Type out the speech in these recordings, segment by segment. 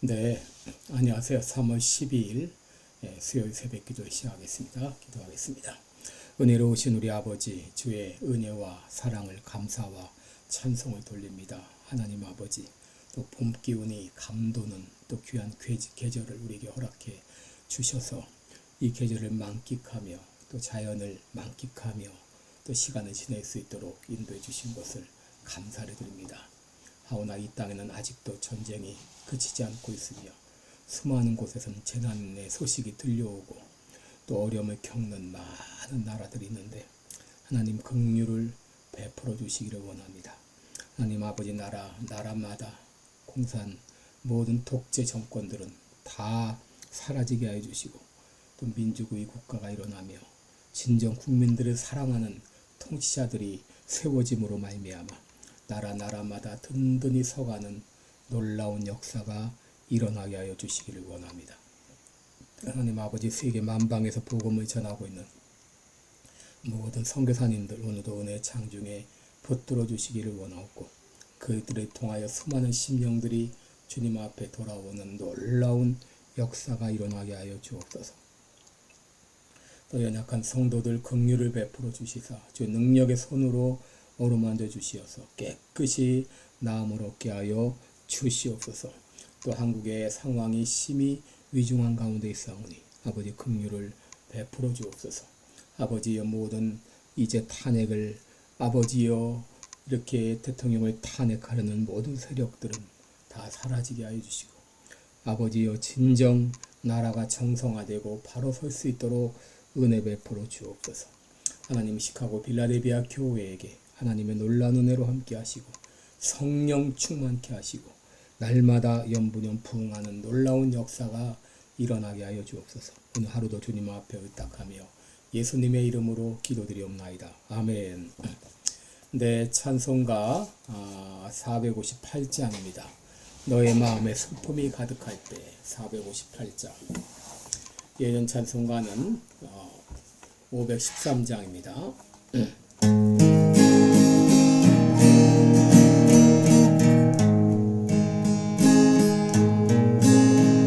네, 안녕하세요. 3월 12일 수요일 새벽 기도 시작하겠습니다. 기도하겠습니다. 은혜로우신 우리 아버지, 주의 은혜와 사랑을 감사와 찬송을 돌립니다. 하나님 아버지, 또 봄 기운이 감도는 또 귀한 계절을 우리에게 허락해 주셔서 이 계절을 만끽하며 또 자연을 만끽하며 또 시간을 지낼 수 있도록 인도해 주신 것을 감사를 드립니다. 하오나 이 땅에는 아직도 전쟁이 그치지 않고 있으며 수많은 곳에서는 재난의 소식이 들려오고 또 어려움을 겪는 많은 나라들이 있는데 하나님 긍휼을 베풀어 주시기를 원합니다. 하나님 아버지 나라마다 공산 모든 독재 정권들은 다 사라지게 하여 주시고 또 민주주의 국가가 일어나며 진정 국민들을 사랑하는 통치자들이 세워짐으로 말미암아 나라마다 든든히 서가는 놀라운 역사가 일어나게 하여 주시기를 원합니다. 하나님 아버지, 세계 만방에서 복음을 전하고 있는 모든 선교사님들 오늘도 은혜 장중에 붙들어 주시기를 원하고 그들을 통하여 수많은 심령들이 주님 앞에 돌아오는 놀라운 역사가 일어나게 하여 주옵소서. 또 연약한 성도들 긍휼을 베풀어 주시사 주 능력의 손으로 어루만져 주시어서 깨끗이 나음을 얻게 하여 주시옵소서. 또 한국의 상황이 심히 위중한 가운데 있사오니 아버지 긍휼을 베풀어 주옵소서. 아버지여 모든 이제 탄핵을 아버지여 이렇게 대통령을 탄핵하려는 모든 세력들은 다 사라지게 하여 주시고 아버지여 진정 나라가 정상화되고 바로 설 수 있도록 은혜 베풀어 주옵소서. 하나님 시카고 빌라델비아 교회에게 하나님의 놀라운 은혜로 함께 하시고 성령 충만케 하시고 날마다 연분연 부흥하는 놀라운 역사가 일어나게 하여 주옵소서. 오늘 하루도 주님 앞에 의탁하며 예수님의 이름으로 기도드리옵나이다. 아멘. 네, 찬송가 458장입니다. 너의 마음에 슬픔이 가득할 때 458장. 예전 찬송가는 513장입니다.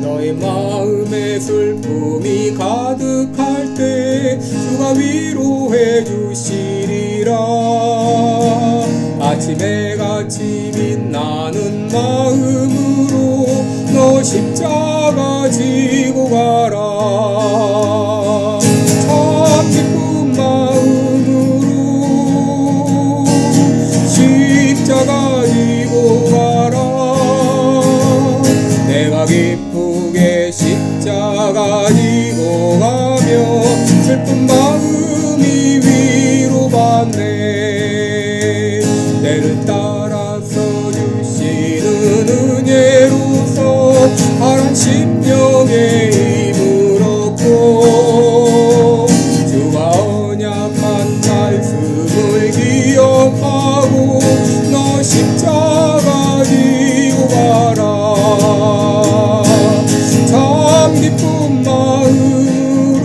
너의 마음에 슬픔이 가득할 때 주가 위로해 주시리라. 아침에 같이 빛나는 마음으로 너 십자가 지고 가라. 참 기쁜 마음으로 십자가 지고 가라. 내가 기쁘게 십자가 지고 가며 슬픈 마음이 위로받네. 내를 따라서 주시는 은혜로서 파란 심령의 힘을 얻고 주가 언약한 말씀을 기억하고 너 십자가 지고 가라. 참 기쁜 마음으로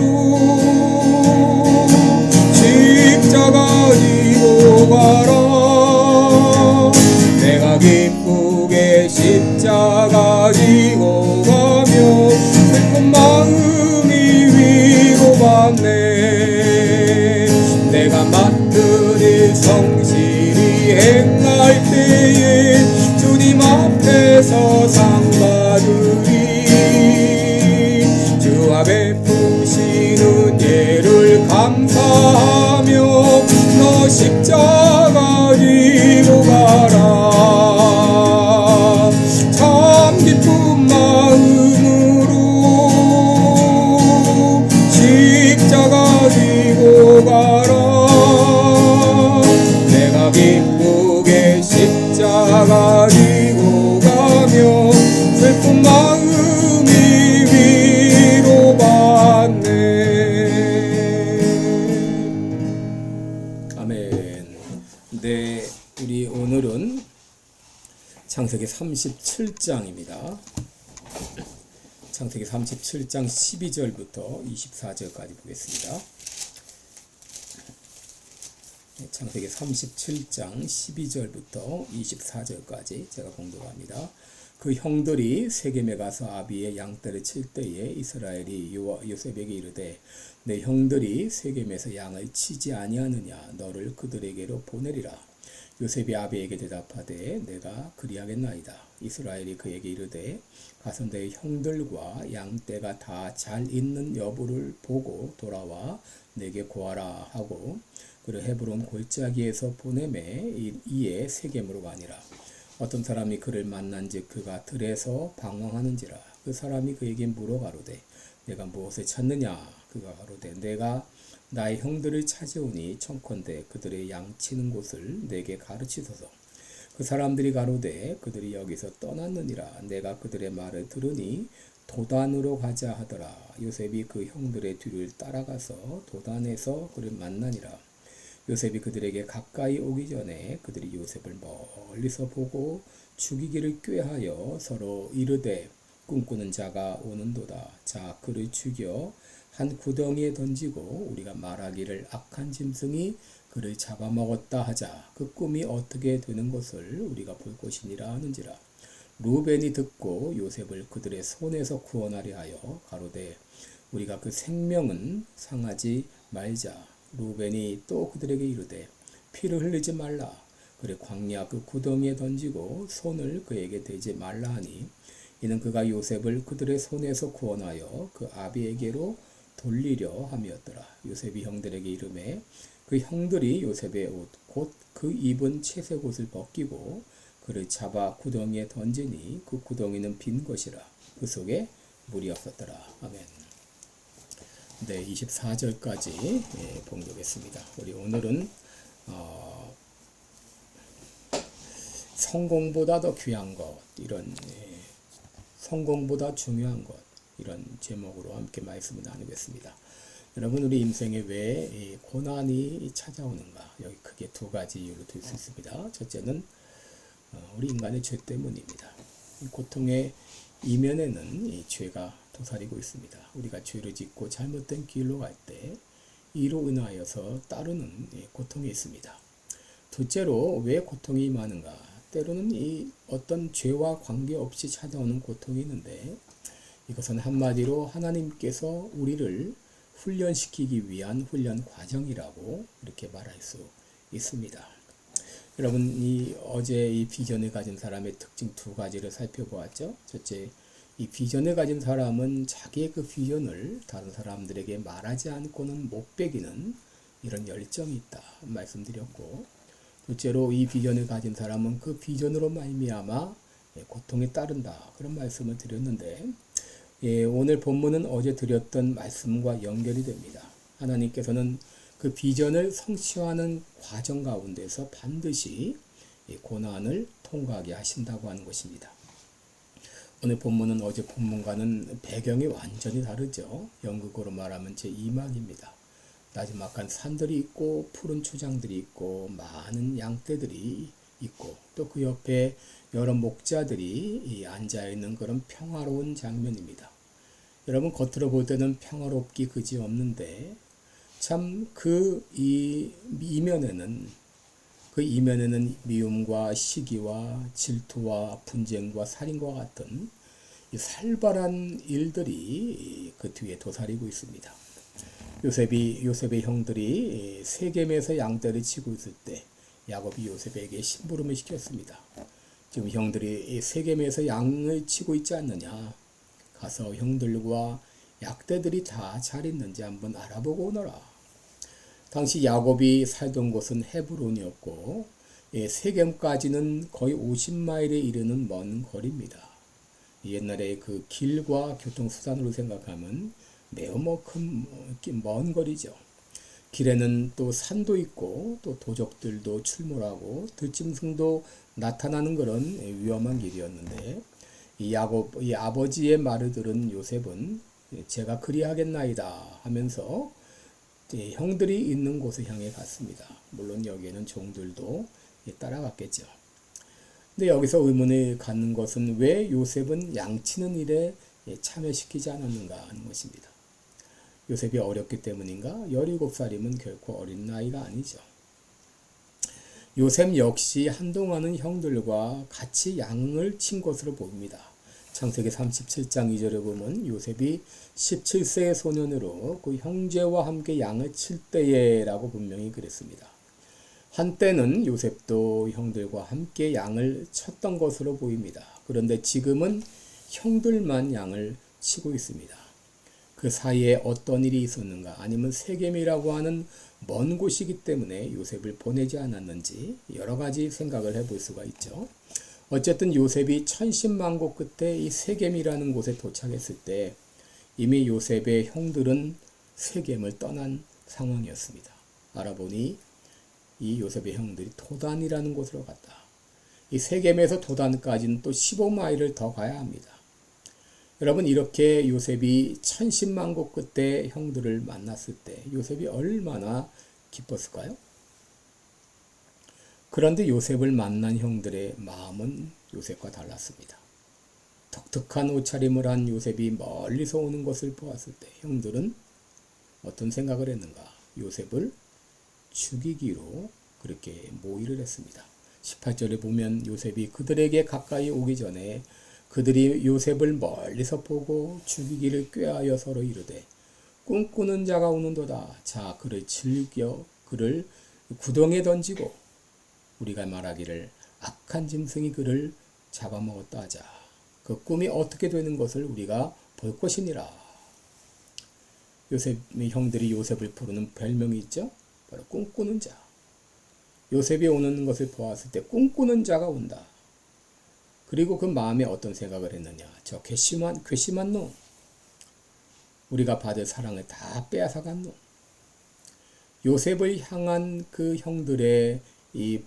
십자가 지고 가라. 내가 기쁘게 십자가 지고 가며 슬픈 마음이 위로받네. 내가 맡은 일 성실히 행할 때에 주님 앞에서 상 받으리. 주와 베푸시는 예를 감사하며 너 십자가 지고 가라. 참 기쁜 마음으로 십자가 지고 가라. 내가 기쁘게 십자가 지고 가며 슬픈 마음이 위로받네. 아멘. 네, 우리 오늘은 창세기 37장입니다. 창세기 37장 12절부터 24절까지 보겠습니다. 창세기 37장 12절부터 24절까지 제가 공독합니다. 그 형들이 세겜에 가서 아비의 양떼를 칠 때에 이스라엘이 요셉에게 이르되 내 형들이 세겜에서 양을 치지 아니하느냐 너를 그들에게로 보내리라. 요셉이 아비에게 대답하되 내가 그리하겠나이다. 이스라엘이 그에게 이르되 가서 내 형들과 양떼가 다 잘 있는 여부를 보고 돌아와 내게 고하라 하고 그를 헤브론 골짜기에서 보내매 이에 세겜으로 가니라. 어떤 사람이 그를 만난즉 그가 들에서 방황하는지라. 그 사람이 그에게 물어 가로되 내가 무엇을 찾느냐. 그가 가로되 내가 나의 형들을 찾아오니 청컨대 그들의 양치는 곳을 내게 가르치소서. 그 사람들이 가로되 그들이 여기서 떠났느니라. 내가 그들의 말을 들으니 도단으로 가자 하더라. 요셉이 그 형들의 뒤를 따라가서 도단에서 그를 만나니라. 요셉이 그들에게 가까이 오기 전에 그들이 요셉을 멀리서 보고 죽이기를 꾀하여 서로 이르되 꿈꾸는 자가 오는도다. 자 그를 죽여 한 구덩이에 던지고 우리가 말하기를 악한 짐승이 그를 잡아먹었다 하자. 그 꿈이 어떻게 되는 것을 우리가 볼 것이니라 하는지라. 루벤이 듣고 요셉을 그들의 손에서 구원하려 하여 가로되 우리가 그 생명은 상하지 말자. 루벤이 또 그들에게 이르되 피를 흘리지 말라. 그래 광야 그 구덩이에 던지고 손을 그에게 대지 말라 하니 이는 그가 요셉을 그들의 손에서 구원하여 그 아비에게로 돌리려 함이었더라. 요셉이 형들에게 이르매 그 형들이 요셉의 옷 곧 그 입은 채색 옷을 벗기고 그를 잡아 구덩이에 던지니 그 구덩이는 빈 것이라. 그 속에 물이 없었더라. 아멘. 네, 24절까지 봉독했습니다. 우리 오늘은 성공보다 더 귀한 것, 이런 성공보다 중요한 것, 이런 제목으로 함께 말씀을 나누겠습니다. 여러분, 우리 인생에 왜 고난이 찾아오는가? 여기 크게 두 가지 이유로 들 수 있습니다. 첫째는 우리 인간의 죄 때문입니다. 고통의 이면에는 이 죄가 도사리고 있습니다. 우리가 죄를 짓고 잘못된 길로 갈 때 이로 인하여서 따르는 고통이 있습니다. 둘째로 왜 고통이 임하는가? 때로는 이 어떤 죄와 관계없이 찾아오는 고통이 있는데 이것은 한마디로 하나님께서 우리를 훈련시키기 위한 훈련 과정이라고 이렇게 말할 수 있습니다. 여러분, 어제 이 비전을 가진 사람의 특징 두 가지를 살펴보았죠. 첫째, 이 비전을 가진 사람은 자기의 그 비전을 다른 사람들에게 말하지 않고는 못 베기는 이런 열정이 있다 말씀드렸고, 둘째로 이 비전을 가진 사람은 그 비전으로 말미암아 고통에 따른다 그런 말씀을 드렸는데, 오늘 본문은 어제 드렸던 말씀과 연결이 됩니다. 하나님께서는 그 비전을 성취하는 과정 가운데서 반드시 고난을 통과하게 하신다고 하는 것입니다. 오늘 본문은 어제 본문과는 배경이 완전히 다르죠. 연극으로 말하면 제2막입니다. 나지막한 산들이 있고 푸른 초장들이 있고 많은 양떼들이 있고 또 그 옆에 여러 목자들이 앉아있는 그런 평화로운 장면입니다. 여러분, 겉으로 볼 때는 평화롭기 그지없는데 참 그 이면에는 미움과 시기와 질투와 분쟁과 살인과 같은 이 살벌한 일들이 그 뒤에 도사리고 있습니다. 요셉의 형들이 세겜에서 양떼를 치고 있을 때 야곱이 요셉에게 심부름을 시켰습니다. 지금 형들이 세겜에서 양을 치고 있지 않느냐? 가서 형들과 약대들이 다 잘 있는지 한번 알아보고 오너라. 당시 야곱이 살던 곳은 헤브론이었고 세겜까지는 거의 50마일에 이르는 먼 거리입니다. 옛날에 그 길과 교통수단으로 생각하면 매우 먼 거리죠. 길에는 또 산도 있고 또 도적들도 출몰하고 들짐승도 나타나는 그런 위험한 길이었는데 이 아버지의 말을 들은 요셉은 제가 그리하겠나이다 하면서 형들이 있는 곳을 향해 갔습니다. 물론 여기에는 종들도 따라갔겠죠. 근데 여기서 의문을 갖는 것은 왜 요셉은 양치는 일에 참여시키지 않았는가 하는 것입니다. 요셉이 어렸기 때문인가? 17살이면 결코 어린 나이가 아니죠. 요셉 역시 한동안은 형들과 같이 양을 친 것으로 보입니다. 창세기 37장 2절에 보면 요셉이 17세의 소년으로 그 형제와 함께 양을 칠 때에라고 분명히 그랬습니다. 한때는 요셉도 형들과 함께 양을 쳤던 것으로 보입니다. 그런데 지금은 형들만 양을 치고 있습니다. 그 사이에 어떤 일이 있었는가, 아니면 세겜이라고 하는 먼 곳이기 때문에 요셉을 보내지 않았는지 여러 가지 생각을 해볼 수가 있죠. 어쨌든 요셉이 천신만고 끝에 이 세겜이라는 곳에 도착했을 때 이미 요셉의 형들은 세겜을 떠난 상황이었습니다. 알아보니 이 요셉의 형들이 도단이라는 곳으로 갔다. 이 세겜에서 도단까지는 또 15마일을 더 가야 합니다. 여러분, 이렇게 요셉이 천신만고 끝에 형들을 만났을 때 요셉이 얼마나 기뻤을까요? 그런데 요셉을 만난 형들의 마음은 요셉과 달랐습니다. 독특한 옷차림을 한 요셉이 멀리서 오는 것을 보았을 때 형들은 어떤 생각을 했는가? 요셉을 죽이기로 그렇게 모의를 했습니다. 18절에 보면 요셉이 그들에게 가까이 오기 전에 그들이 요셉을 멀리서 보고 죽이기를 꾀하여 서로 이르되 꿈꾸는 자가 오는도다. 자, 그를 즐겨 그를 구덩이에 던지고 우리가 말하기를 악한 짐승이 그를 잡아먹었다 하자. 그 꿈이 어떻게 되는 것을 우리가 볼 것이니라. 요셉의 형들이 요셉을 부르는 별명이 있죠. 바로 꿈꾸는 자. 요셉이 오는 것을 보았을 때 꿈꾸는 자가 온다. 그리고 그 마음에 어떤 생각을 했느냐. 저 괘씸한 놈. 우리가 받을 사랑을 다 빼앗아간 놈. 요셉을 향한 그 형들의 이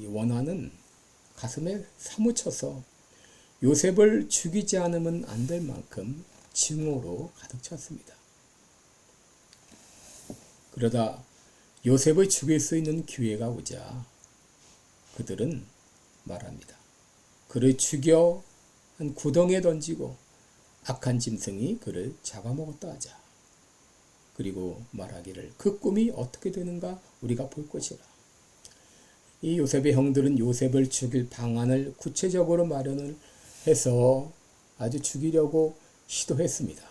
원한은 가슴에 사무쳐서 요셉을 죽이지 않으면 안 될 만큼 증오로 가득 찼습니다. 그러다 요셉을 죽일 수 있는 기회가 오자 그들은 말합니다. 그를 죽여 한 구덩이에 던지고 악한 짐승이 그를 잡아먹었다 하자. 그리고 말하기를 그 꿈이 어떻게 되는가 우리가 볼 것이라. 이 요셉의 형들은 요셉을 죽일 방안을 구체적으로 마련을 해서 아주 죽이려고 시도했습니다.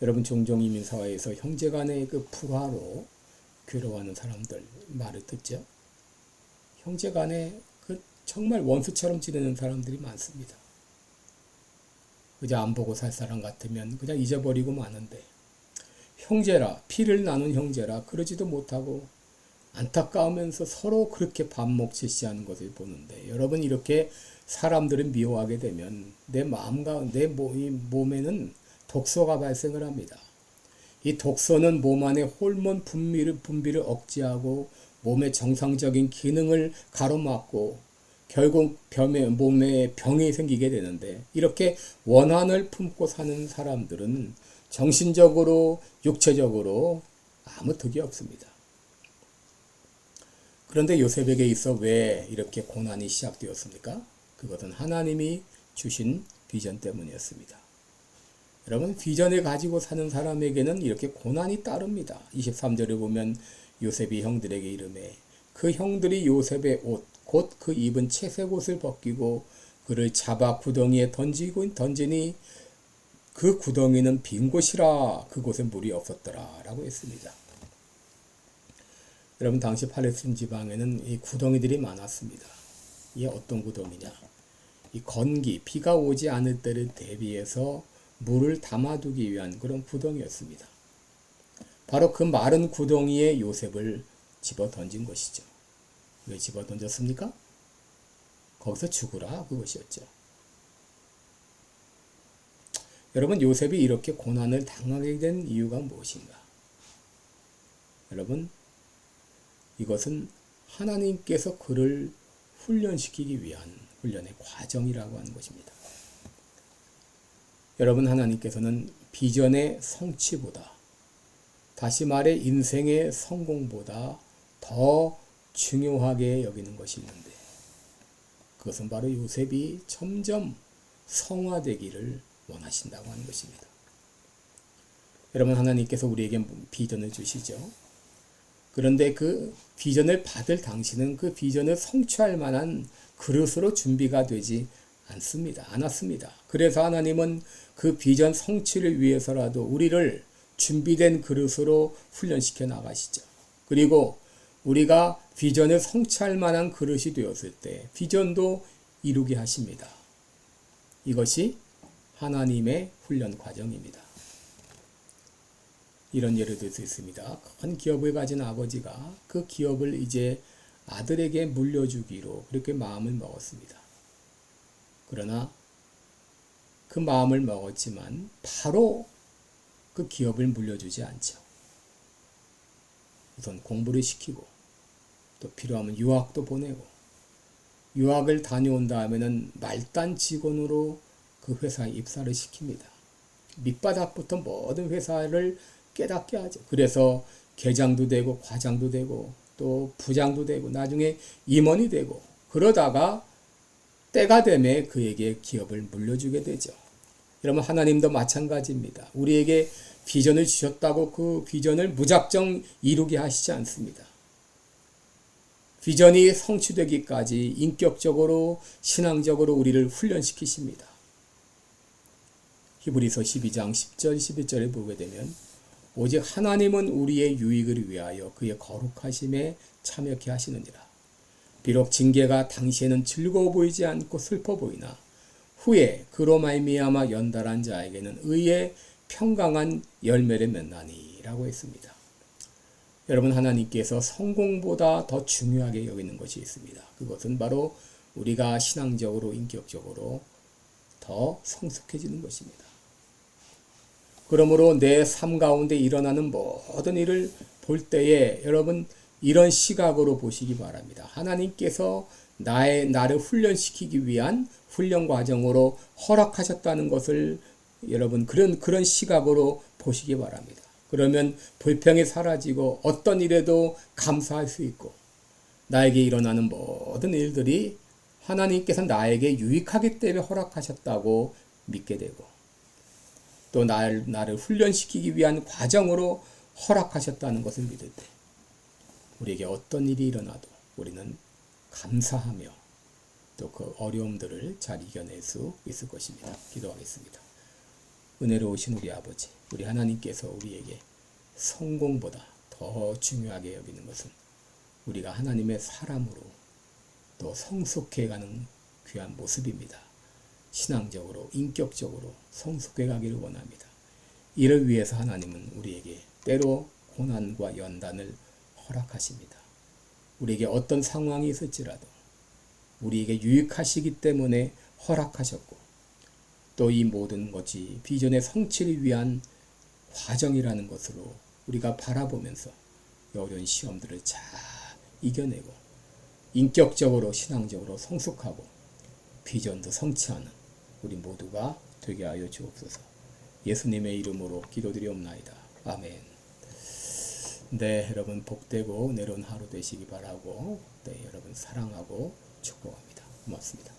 여러분, 종종 이민사회에서 형제간의 그 불화로 괴로워하는 사람들 말을 듣죠. 형제간에 그 정말 원수처럼 지내는 사람들이 많습니다. 그저 안 보고 살 사람 같으면 그냥 잊어버리고 마는데 형제라, 피를 나눈 형제라 그러지도 못하고 안타까우면서 서로 그렇게 반목질시하는 것을 보는데, 여러분, 이렇게 사람들을 미워하게 되면 내 마음과 내 몸에는 독소가 발생을 합니다. 이 독소는 몸 안에 호르몬 분비를 억제하고 몸의 정상적인 기능을 가로막고 결국 몸에 병이 생기게 되는데, 이렇게 원한을 품고 사는 사람들은 정신적으로 육체적으로 아무 득이 없습니다. 그런데 요셉에게 있어 왜 이렇게 고난이 시작되었습니까? 그것은 하나님이 주신 비전 때문이었습니다. 여러분, 비전을 가지고 사는 사람에게는 이렇게 고난이 따릅니다. 23절에 보면 요셉이 형들에게 이르매 그 형들이 요셉의 옷 곧 그 입은 채색 옷을 벗기고 그를 잡아 구덩이에 던지니 그 구덩이는 빈 곳이라 그곳에 물이 없었더라 라고 했습니다. 여러분, 당시 팔레스틴 지방에는 이 구덩이들이 많았습니다. 이게 어떤 구덩이냐? 이 건기, 비가 오지 않을 때를 대비해서 물을 담아두기 위한 그런 구덩이였습니다. 바로 그 마른 구덩이에 요셉을 집어 던진 것이죠. 왜 집어 던졌습니까? 거기서 죽으라 그것이었죠. 여러분, 요셉이 이렇게 고난을 당하게 된 이유가 무엇인가? 여러분, 이것은 하나님께서 그를 훈련시키기 위한 훈련의 과정이라고 하는 것입니다. 여러분, 하나님께서는 비전의 성취보다, 다시 말해 인생의 성공보다 더 중요하게 여기는 것이 있는데, 그것은 바로 요셉이 점점 성화되기를 원하신다고 하는 것입니다. 여러분, 하나님께서 우리에게 비전을 주시죠. 그런데 그 비전을 받을 당시는 그 비전을 성취할 만한 그릇으로 준비가 되지 않았습니다. 그래서 하나님은 그 비전 성취를 위해서라도 우리를 준비된 그릇으로 훈련시켜 나가시죠. 그리고 우리가 비전을 성취할 만한 그릇이 되었을 때 비전도 이루게 하십니다. 이것이 하나님의 훈련 과정입니다. 이런 예를 들 수 있습니다. 큰 기업을 가진 아버지가 그 기업을 이제 아들에게 물려주기로 그렇게 마음을 먹었습니다. 그러나 그 마음을 먹었지만 바로 그 기업을 물려주지 않죠. 우선 공부를 시키고 또 필요하면 유학도 보내고 유학을 다녀온 다음에는 말단 직원으로 그 회사에 입사를 시킵니다. 밑바닥부터 모든 회사를 깨닫게 하죠. 그래서 계장도 되고 과장도 되고 또 부장도 되고 나중에 임원이 되고 그러다가 때가 되면 그에게 기업을 물려주게 되죠. 여러분 하나님도 마찬가지입니다. 우리에게 비전을 주셨다고 그 비전을 무작정 이루게 하시지 않습니다. 비전이 성취되기까지 인격적으로 신앙적으로 우리를 훈련시키십니다. 히브리서 12장 10절 11절에 보게 되면 오직 하나님은 우리의 유익을 위하여 그의 거룩하심에 참여케 하시느니라. 비록 징계가 당시에는 즐거워 보이지 않고 슬퍼 보이나 후에 그로 말미암아 연달한 자에게는 의의 평강한 열매를 맺나니 라고 했습니다. 여러분 하나님께서 성공보다 더 중요하게 여기는 것이 있습니다. 그것은 바로 우리가 신앙적으로 인격적으로 더 성숙해지는 것입니다. 그러므로 내 삶 가운데 일어나는 모든 일을 볼 때에 여러분 이런 시각으로 보시기 바랍니다. 하나님께서 나를 훈련시키기 위한 훈련 과정으로 허락하셨다는 것을 여러분 그런 시각으로 보시기 바랍니다. 그러면 불평이 사라지고 어떤 일에도 감사할 수 있고 나에게 일어나는 모든 일들이 하나님께서 나에게 유익하기 때문에 허락하셨다고 믿게 되고 또 나를 훈련시키기 위한 과정으로 허락하셨다는 것을 믿을 때 우리에게 어떤 일이 일어나도 우리는 감사하며 또 그 어려움들을 잘 이겨낼 수 있을 것입니다. 기도하겠습니다. 은혜로우신 우리 아버지, 우리 하나님께서 우리에게 성공보다 더 중요하게 여기는 것은 우리가 하나님의 사람으로 또 성숙해가는 귀한 모습입니다. 신앙적으로, 인격적으로 성숙해 가기를 원합니다. 이를 위해서 하나님은 우리에게 때로 고난과 연단을 허락하십니다. 우리에게 어떤 상황이 있을지라도 우리에게 유익하시기 때문에 허락하셨고 또 이 모든 것이 비전의 성취를 위한 과정이라는 것으로 우리가 바라보면서 어려운 시험들을 잘 이겨내고 인격적으로 신앙적으로 성숙하고 비전도 성취하는 우리 모두가 되게 하여 주옵소서. 예수님의 이름으로 기도드리옵나이다. 아멘. 네, 여러분 복되고 은혜로운 하루 되시기 바라고 네, 여러분 사랑하고 축복합니다. 고맙습니다.